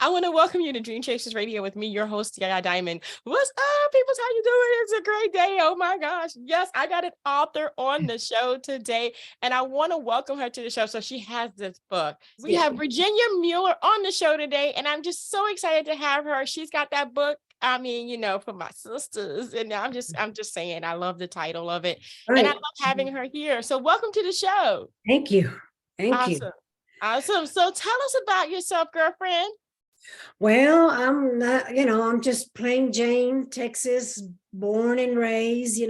I want to welcome you to Dream Chasers Radio with me, your host, Yaya Diamond. What's up, people? How you doing? It's a great day. Oh my gosh. Yes, I got an author on the show today, and I want to welcome her to the show. So she has this book. We have Virginia Mueller on the show today, and I'm just so excited to have her. She's got that book. I mean, for my sisters. And I'm just saying, I love the title of it. Right. And I love having her here. So welcome to the show. Thank you. Awesome. Awesome. So tell us about yourself, girlfriend. Well, I'm not, I'm just plain Jane, Texas, born and raised, I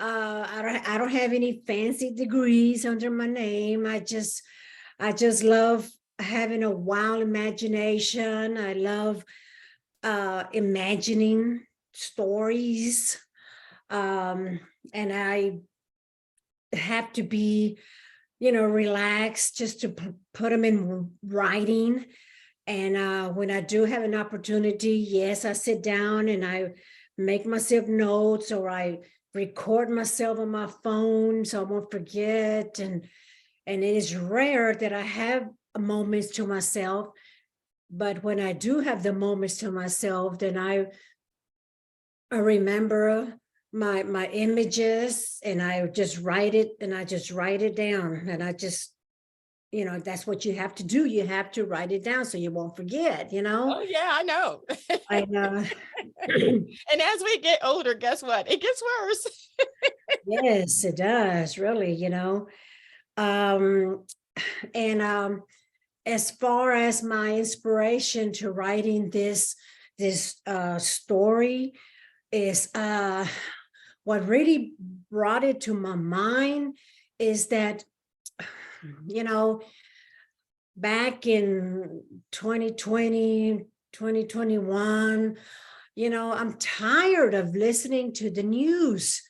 don't have any fancy degrees under my name. I just love having a wild imagination. I love imagining stories. And I have to be, relaxed just to put them in writing. And when I do have an opportunity, yes, I sit down and I make myself notes, or I record myself on my phone so I won't forget. And it is rare that I have moments to myself. But when I do have the moments to myself, then I remember my images, and I just write it, and I just write it down. And I just, that's what you have to do. You have to write it down so you won't forget, Oh, yeah, I know. I know. And as we get older, guess what? It gets worse. Yes, it does, really, as far as my inspiration to writing this story is, what really brought it to my mind is that, back in 2020, 2021, I'm tired of listening to the news,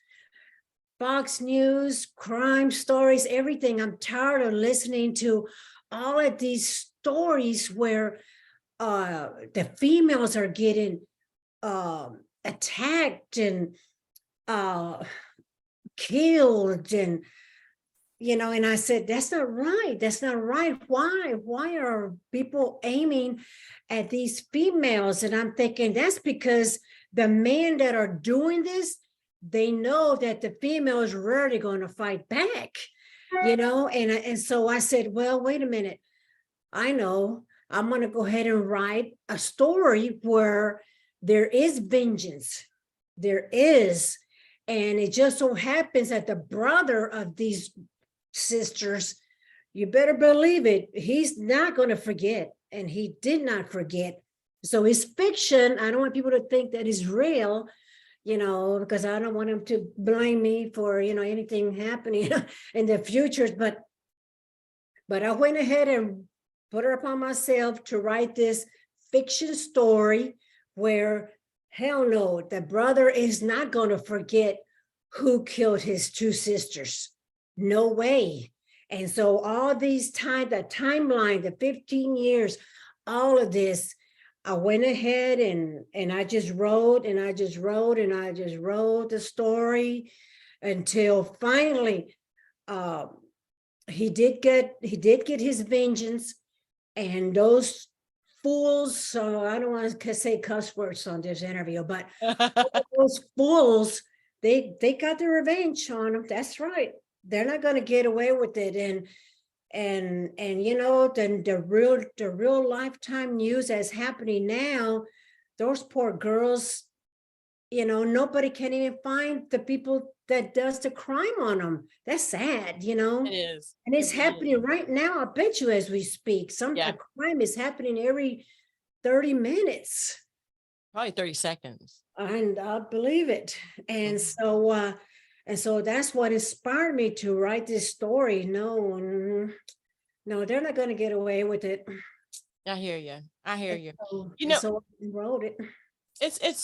Fox News, crime stories, everything. I'm tired of listening to all of these stories where the females are getting attacked and killed, and and I said, that's not right. That's not right. Why are people aiming at these females? And I'm thinking that's because the men that are doing this, they know that the female is rarely going to fight back, and so I said, well, wait a minute. I know I'm going to go ahead and write a story where there is vengeance. There is. And it just so happens that the brother of these sisters, you better believe it, he's not going to forget, and he did not forget. So it's fiction. I don't want people to think that it's real, because I don't want them to blame me for anything happening in the future. But I went ahead and put it upon myself to write this fiction story where, hell no, the brother is not going to forget who killed his two sisters. No way. And so all these the timeline, the 15 years, all of this, I went ahead and I just wrote and I just wrote and I just wrote the story until finally he did get his vengeance. And those fools, so I don't want to say cuss words on this interview, but those fools, they got their revenge on him. That's right. They're not going to get away with it. And then the real lifetime news that's happening now, those poor girls, nobody can even find the people that does the crime on them. That's sad, It is. And it's happening right now. I bet you as we speak, a crime is happening every 30 minutes. Probably 30 seconds. And I believe it. And so that's what inspired me to write this story. No, they're not going to get away with it. I hear you. So I wrote it. It's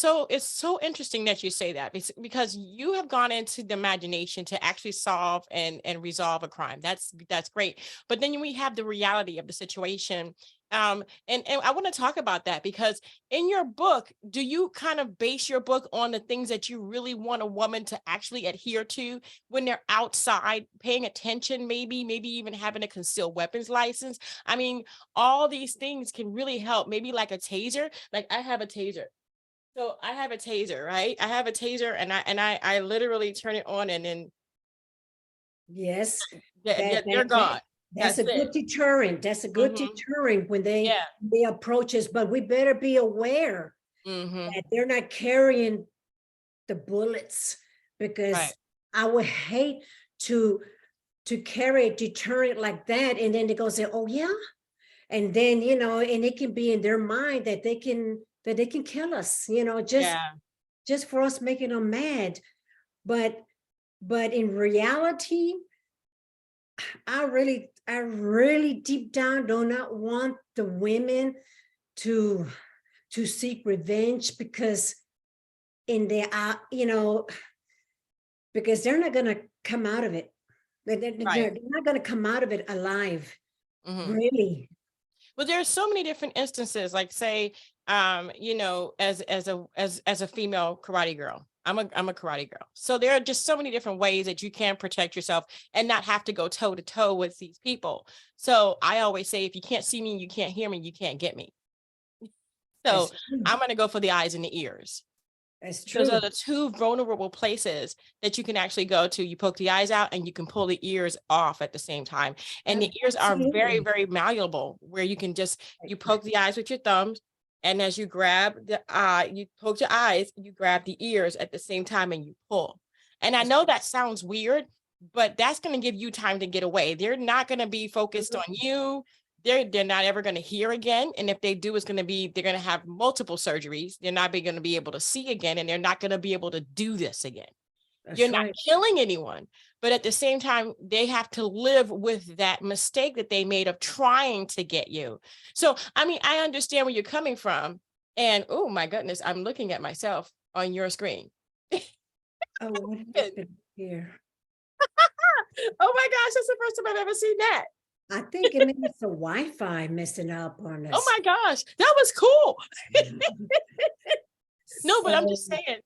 so interesting that you say that, because you have gone into the imagination to actually solve and resolve a crime. That's great. But then we have the reality of the situation. And I want to talk about that, because in your book, do you kind of base your book on the things that you really want a woman to actually adhere to when they're outside, paying attention, maybe even having a concealed weapons license? I mean, all these things can really help. Maybe like a taser. Like I have a taser. So I have a taser, right? I have a taser, and I literally turn it on, and then Yes, they're gone. that's That's a it. good deterrent. That's a good Hmm. deterrent when Yeah. they approach us, but we better be aware Hmm. that they're not carrying the bullets, Right. because I would hate to carry a deterrent like that, and then they go say, oh yeah, and then and it can be in their mind that they can kill us, Yeah. just for us making them mad. But in reality, I really deep down do not want the women to seek revenge, because in their because they're not going to come out of it. Right. They're not going to come out of it alive, Hmm. really. But there's so many different instances, like say, as a female karate girl. I'm a karate girl. So there are just so many different ways that you can protect yourself and not have to go toe to toe with these people. So I always say, if you can't see me, you can't hear me, you can't get me. So That's true. I'm gonna go for the eyes and the ears. That's Those are true. the two vulnerable places that you can actually go to. You poke the eyes out and you can pull the ears off at the same time. And the ears are very, Absolutely. very malleable, where you can just, you poke the eyes with your thumbs. And as you grab the eye, you poke your eyes, you grab the ears at the same time and you pull. And I know that sounds weird, but that's going to give you time to get away. They're not going to be focused on you. They're not ever going to hear again, and if they do, it's going to be, they're going to have multiple surgeries. They're not going to be able to see again, and they're not going to be able to do this again. You're That's not right. killing anyone, but at the same time, they have to live with that mistake that they made of trying to get you. So I mean, I understand where you're coming from. And oh my goodness, I'm looking at myself on your screen. Oh, what Oh happened here? my gosh, that's the first time I've ever seen that. I think it maybe it's the Wi-Fi messing up on Oh us. my gosh, that was cool. No, but I'm So, just saying.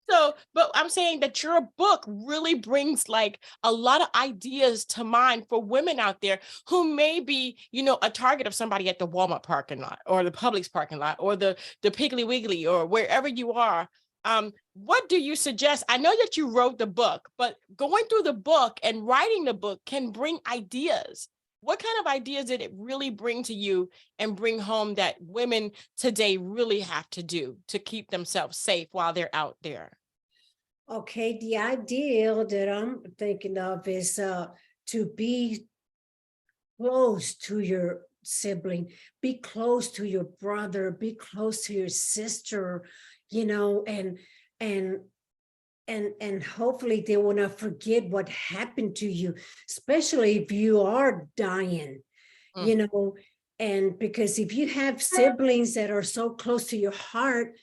So, but I'm saying that your book really brings like a lot of ideas to mind for women out there who may be, a target of somebody at the Walmart parking lot or the Publix parking lot or the Piggly Wiggly or wherever you are. What do you suggest? I know that you wrote the book, but going through the book and writing the book can bring ideas. What kind of ideas did it really bring to you and bring home that women today really have to do to keep themselves safe while they're out there? okay, the ideal that I'm thinking of is to be close to your sibling, be close to your brother, be close to your sister, and and and hopefully they will not forget what happened to you, especially if you are dying, Mm, you know and because if you have siblings that are so close to your heart,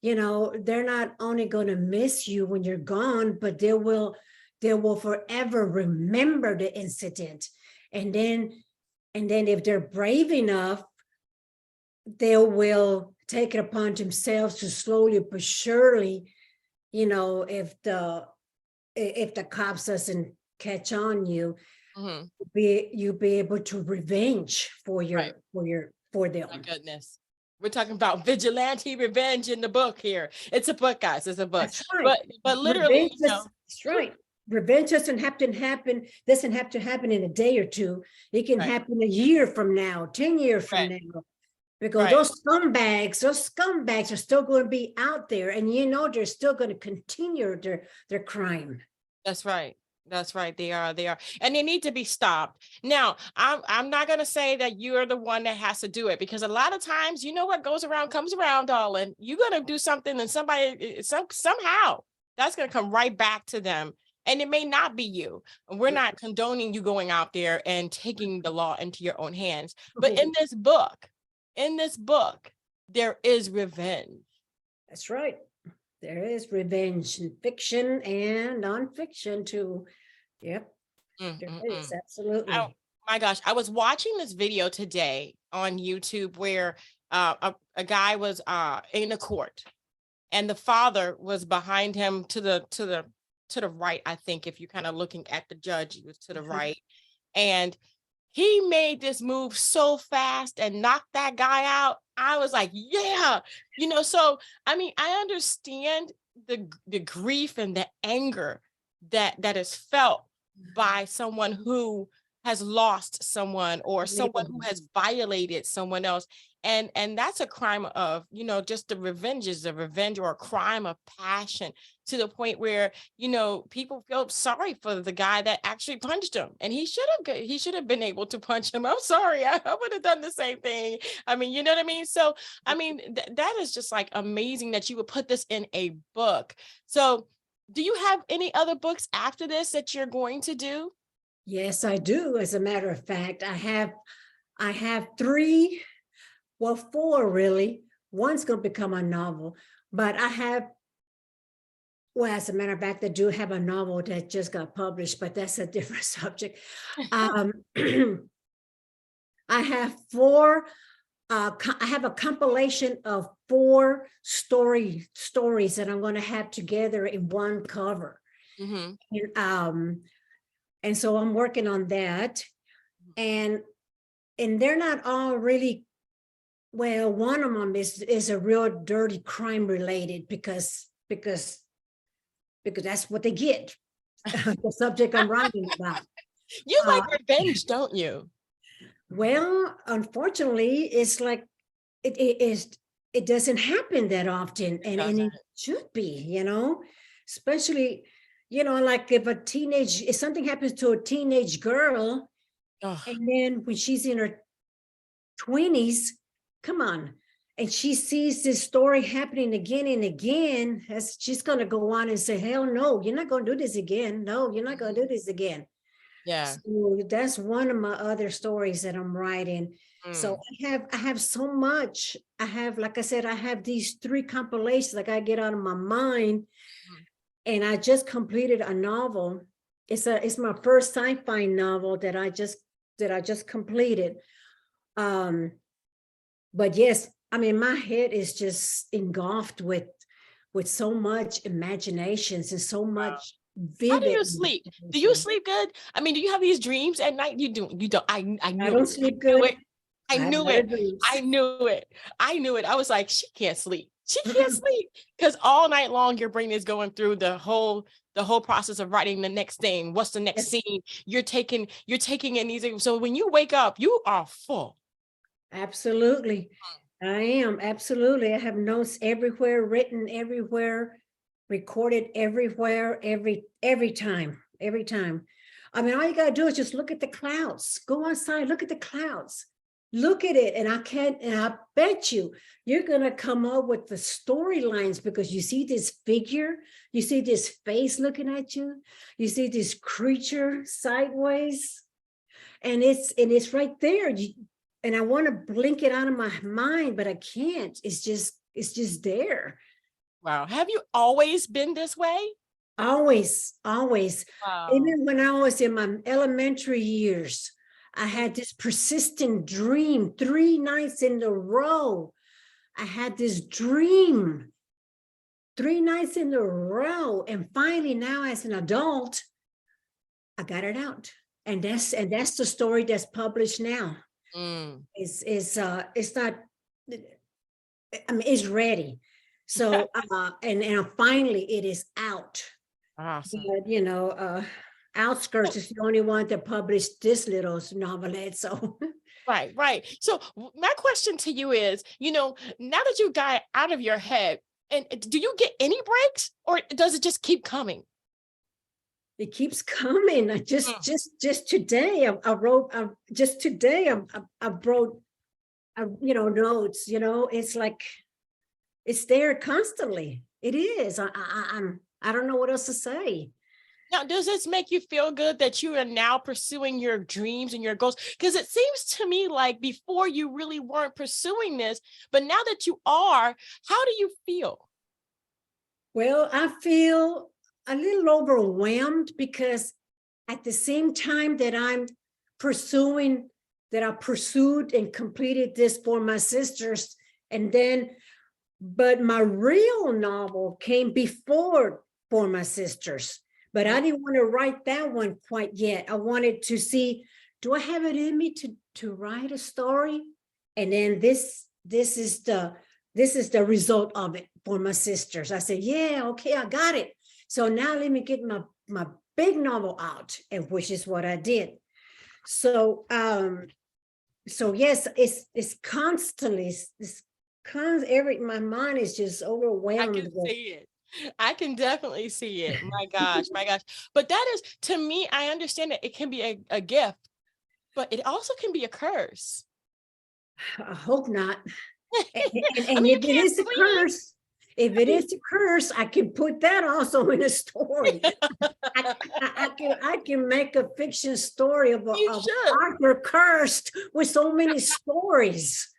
they're not only going to miss you when you're gone, but they will forever remember the incident. And then if they're brave enough, they will take it upon themselves to slowly but surely, if the cops doesn't catch on you, mhm. you'll be able to revenge for Right. My them. goodness. We're talking about vigilante revenge in the book here. It's a book, guys. It's a book. That's right. But literally, Revenge that's right. Revenge doesn't have to happen in a day or two. It can right, happen a year from now, 10 years from right, now, because right. those scumbags are still going to be out there, and they're still going to continue their crime. That's right. That's right. They are. And they need to be stopped. Now, I'm not gonna say that you're the one that has to do it, because a lot of times, what goes around comes around, darling. You're gonna do something and somebody somehow that's gonna come right back to them. And it may not be you. We're not condoning you going out there and taking the law into your own hands. But in this book, there is revenge. That's right. There is revenge in fiction and nonfiction too. Yep, Mm, there mm, is mm. Oh absolutely. my gosh, I was watching this video today on YouTube where a guy was in a court, and the father was behind him to the right. I think if you're kind of looking at the judge, he was to the Uh-huh. right, and he made this move so fast and knocked that guy out. I was like, yeah, so I mean, I understand the grief and the anger that is felt by someone who has lost someone or someone who has violated someone else. And that's a crime of, just the revenge is a revenge or a crime of passion, to the point where people feel sorry for the guy that actually punched him, and he should have been able to punch him. I'm sorry, I would have done the same thing. I mean, you know what I mean? So I mean, that is just like amazing that you would put this in a book. So do you have any other books after this that you're going to do? Yes, I do. As a matter of fact, I have three, well, four really. One's going to become a novel, but I have, well, as a matter of fact, I do have a novel that just got published, but that's a different subject. Um, I have four. I have a compilation of four stories that I'm going to have together in one cover, Mm-hmm. and so I'm working on that, and they're not all really, well, one of them is a real dirty crime related because that's what they get. The subject I'm writing about. You Uh, like revenge, don't you? well, unfortunately, it's like it is. It doesn't happen that often, It and doesn't. it should be, especially, like if something happens to a teenage girl, Oh, and then when she's in her 20s, come on, and she sees this story happening again and again, she's going to go on and say, hell no, you're not going to do this again. No, you're not going to do this again. yeah. So that's one of my other stories that I'm writing. So Mm. I have so much. I have, like I said, I have these three compilations like I get out of my mind. Mm. And I just completed a novel. It's my first sci-fi novel that I just completed. Um, but yes, I mean, my head is just engulfed with so much imaginations and so Wow. much How do vivid you sleep? Do you imagination. sleep good? I mean, do you have these dreams at night? You do. You don't. I I knew don't it. I sleep knew good. it. I I have knew better it. dreams. I knew it. I knew it. I was like, she can't sleep. She can't sleep because all night long your brain is going through the whole process of writing the next thing. What's the next Yes, scene? You're taking in these. So when you wake up, you are full. absolutely. I am absolutely. I have notes everywhere, written everywhere, recorded everywhere, every time, every time. I mean, all you gotta do is just look at the clouds. Go outside, look at the clouds. Look at it, and I bet you're gonna come up with the storylines because you see this figure, you see this face looking at you, you see this creature sideways, and it's right there. And I want to blink it out of my mind, but I can't. It's just there. Wow. Have you always been this way? Always, always. Wow. Even when I was in my elementary years, I had this persistent dream 3 nights in a row. I had this dream 3 nights in a row. And finally, now as an adult, I got it out. And that's the story that's published now. Mm. It's not, I mean, it's ready. So and finally it is out. Awesome. But Outskirts is the only one that published this little novelette. So Right, right. So my question to you is, now that you got it out of your head, and do you get any breaks, or does it just keep coming? it keeps coming. I Mm. just today I wrote just today I wrote notes. It's like it's there constantly. It is. I don't know what else to say. Now, does this make you feel good that you are now pursuing your dreams and your goals? Because it seems to me like before you really weren't pursuing this, but now that you are, how do you feel? Well, I feel a little overwhelmed because at the same time that I pursued and completed this for my sisters, and then, but my real novel came before For My Sisters, but I didn't want to write that one quite yet. I wanted to see, do I have it in me to write a story? And then this is the result of it, For My Sisters. I said, yeah, okay, I got it. So now let me get my big novel out, and which is what I did. So so yes, it's constantly, my mind is just I overwhelmed can with. see it. I can definitely see it. My gosh, my gosh. But that is, to me, I understand that it can be a gift, but it also can be a curse. I hope not. And, I and mean, you if it can't is a sleep. curse, if I it mean, is a curse, I can put that also in a story. I can make a fiction story you of should. Arthur cursed with so many stories.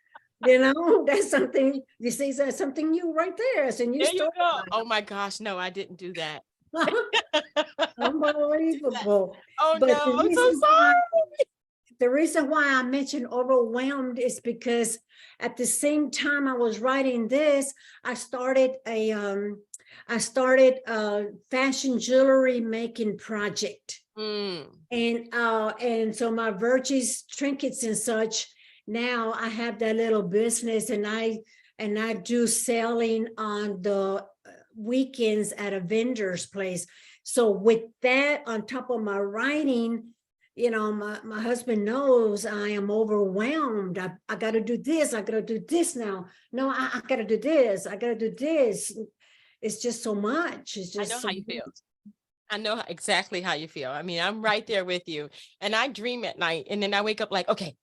That's something, you see, that's something new right there. It's a new There you story. go. Oh my gosh, no, I didn't do that. I didn't do that. Unbelievable. Oh But no, I'm so sorry. the reason why I mentioned overwhelmed is because at the same time I was writing this, I started a fashion jewelry making project. Mm, And so my Virtues trinkets and such, now I have that little business, and I do selling on the weekends at a vendor's place. So with that on top of my writing, my husband knows I am overwhelmed. I got to do this. I got to do this now. No, I got to do this. I got to do this. It's just so much. It's I know just so how you feel. much. I know exactly how you feel. I mean, I'm right there with you. And I dream at night, and then I wake up like, okay,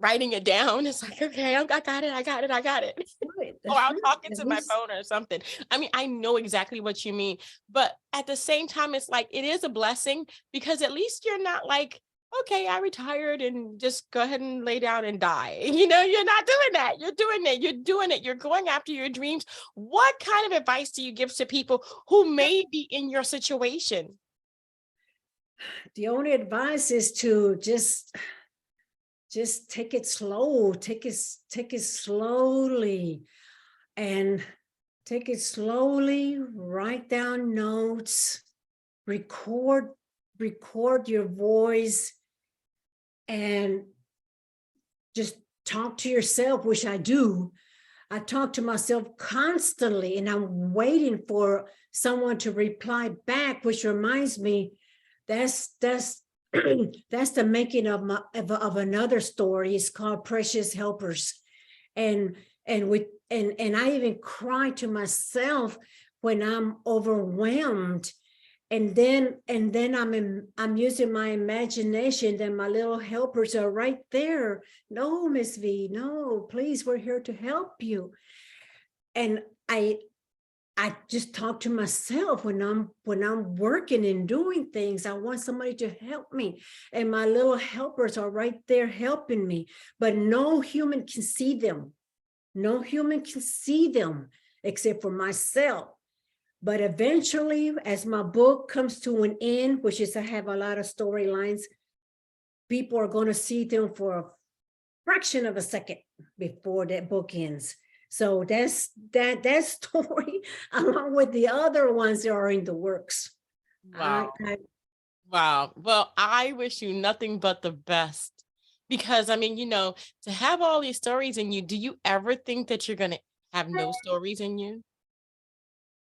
writing it down. It's like, okay, I got it. I got it. I got it. Right. Or That's I'll right. talk At into my least. phone or something. I mean, I know exactly what you mean. But at the same time, it's like, it is a blessing because at least you're not like, okay, I retired and just go ahead and lay down and die. You're not doing that. You're doing it. You're doing it. You're going after your dreams. What kind of advice do you give to people who may be in your situation? The only advice is to just take it slow, take it slowly, and take it slowly, write down notes, record record your voice, and just talk to yourself, which I do. I talk to myself constantly, and I'm waiting for someone to reply back, which reminds me, that's that's the making of another story. It's called Precious Helpers. And I even cry to myself when I'm overwhelmed, and then I'm using my imagination, then my little helpers are right there. No, Miss V, no, please, we're here to help you. And I just talk to myself when I'm working and doing things. I want somebody to help me, and my little helpers are right there helping me, but no human can see them. No human can see them except for myself. But eventually, as my book comes to an end, which is I have a lot of storylines, people are going to see them for a fraction of a second before that book ends. So that story, along with the other ones that are in the works. I, Wow. I Wow. Well, I wish you nothing but the best because I mean, to have all these stories in you, do you ever think that you're going to have no stories in you?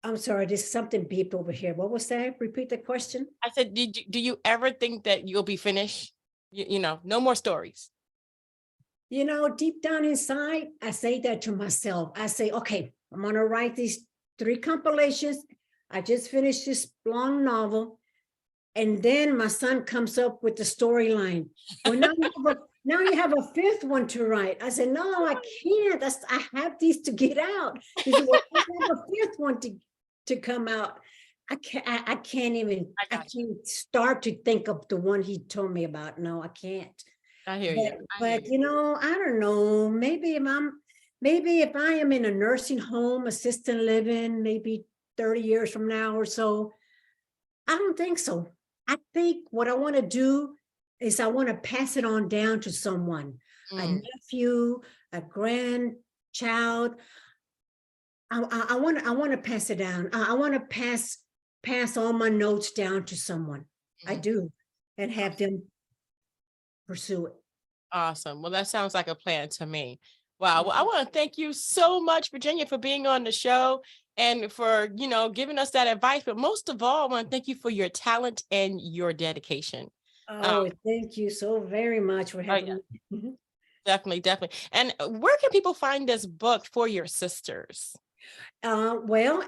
I'm sorry, there's something beeped over here. What was that? Repeat the question. I said, do you ever think that you'll be finished? No more stories. Deep down inside, I say that to myself. I say, okay, I'm going to write these 3 compilations. I just finished this long novel. And then my son comes up with the storyline. Well, now you have a 5th one to write. I said, no, I can't. I have these to get out. He said, well, I have a 5th one to come out. I I got you. can't start to think of the one he told me about. No, I can't. I hear But you. I hear but you. I don't know. Maybe if I am in a nursing home, assisted living, maybe 30 years from now or so? I don't think so. I think what I want to do is I want to pass it on down to someone, a Mm, nephew, a grandchild. I want to pass it down. I want to pass all my notes down to someone. I mm. do, and have them pursue it. Awesome. Well, that sounds like a plan to me. Wow. Well, I Mhm. want to thank you so much, Virginia, for being on the show and for, giving us that advice. But most of all, I want to thank you for your talent and your dedication. Um, Oh, thank you so very much for oh yeah, having me. Mhm. definitely, definitely. And where can people find this book for your sisters? Well,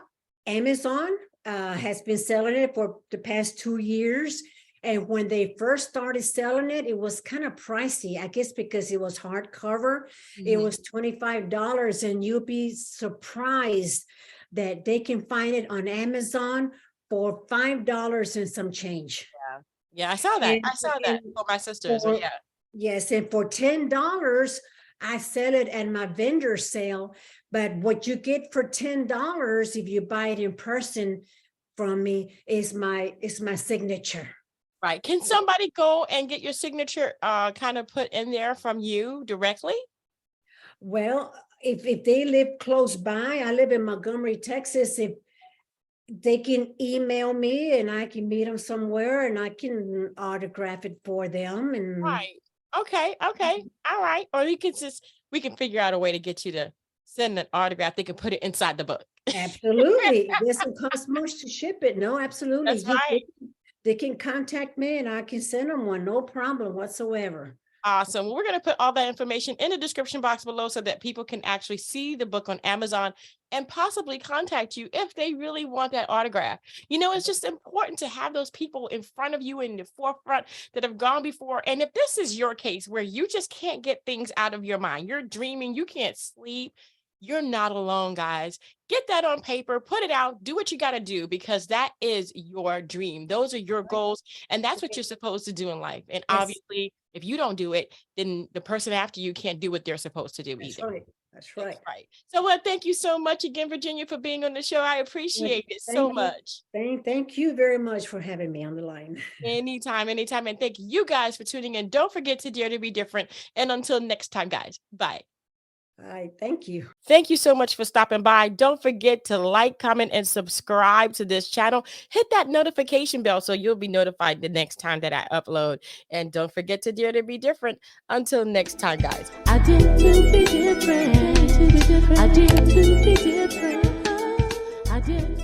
Amazon has been selling it for the past 2 years. And when they first started selling it, it was kind of pricey, I guess, because it was hardcover. It Mhm. was $25, and you'll be surprised that they can find it on Amazon for $5 and some change. Yeah. Yeah, I saw that. And, I saw that and for my sisters. So for yeah. yes, and for $10, I sell it at my vendor sale. But what you get for $10 if you buy it in person from me is my signature. Right. Can somebody go and get your signature kind of put in there from you directly? Well, if they live close by, I live in Montgomery, Texas. If they can email me and I can meet them somewhere and I can autograph it for them. And Right. Okay. Okay. All right. Or we can figure out a way to get you to send an autograph. They can put it inside the book. absolutely, it doesn't cost much to ship it. No, absolutely. That's right. They can contact me and I can send them one, no problem whatsoever. Awesome. Well, we're going to put all that information in the description box below so that people can actually see the book on Amazon and possibly contact you if they really want that autograph. It's just important to have those people in front of you in the forefront that have gone before. And if this is your case where you just can't get things out of your mind, you're dreaming, you can't sleep, you're not alone, guys. Get that on paper, put it out, do what you got to do because that is your dream. Those are your Right. goals, and that's what you're supposed to do in life. And Yes, obviously, if you don't do it, then the person after you can't do what they're supposed to do that's either. right. That's That's right. right. So, well, thank you so much again, Virginia, for being on the show. I Well, appreciate it so thank you. much. Thank you very much for having me on the line. Anytime, anytime. And thank you guys for tuning in. Don't forget to dare to be different. And until next time, guys, bye. All right, thank you. Thank you so much for stopping by. Don't forget to like, comment, and subscribe to this channel. Hit that notification bell so you'll be notified the next time that I upload. And don't forget to dare to be different. Until next time, guys. I dare to be different. I dare to be different. I dare